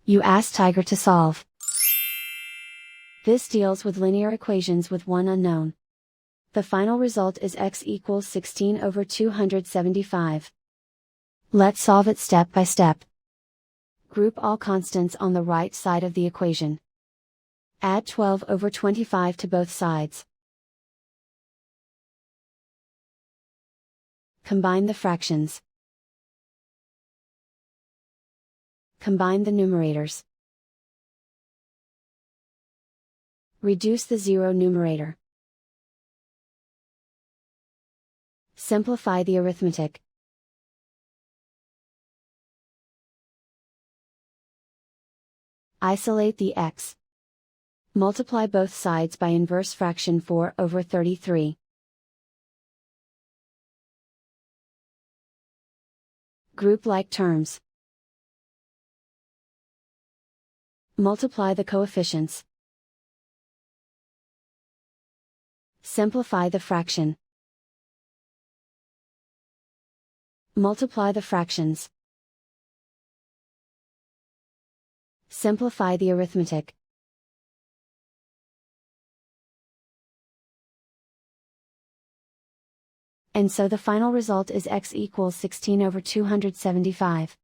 You ask Tiger to solve. This deals with linear equations with one unknown. The final result is x equals 16 over 275. Let's solve it step by step. Group all constants on the right side of the equation. Add 12 over 25 to both sides. Combine the fractions. Combine the numerators. Reduce the zero numerator. Simplify the arithmetic. Isolate the x. Multiply both sides by inverse fraction 4 over 33. Group like terms. Multiply the coefficients. Simplify the fraction. Multiply the fractions. Simplify the arithmetic. And so the final result is x equals 16 over 275.